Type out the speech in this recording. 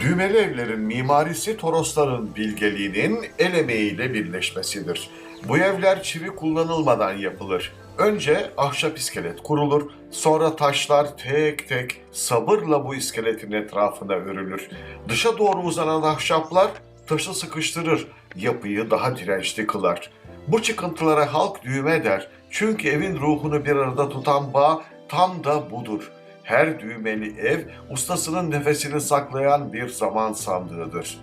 Düğmeli evlerin mimarisi Torosların bilgeliğinin el emeğiyle birleşmesidir. Bu evler çivi kullanılmadan yapılır. Önce ahşap iskelet kurulur, sonra taşlar tek tek sabırla bu iskeletin etrafına örülür. Dışa doğru uzanan ahşaplar taşı sıkıştırır, yapıyı daha dirençli kılar. Bu çıkıntılara halk düğme der. Çünkü evin ruhunu bir arada tutan bağ tam da budur. Her düğmeli ev ustasının nefesini saklayan bir zaman sandığıdır.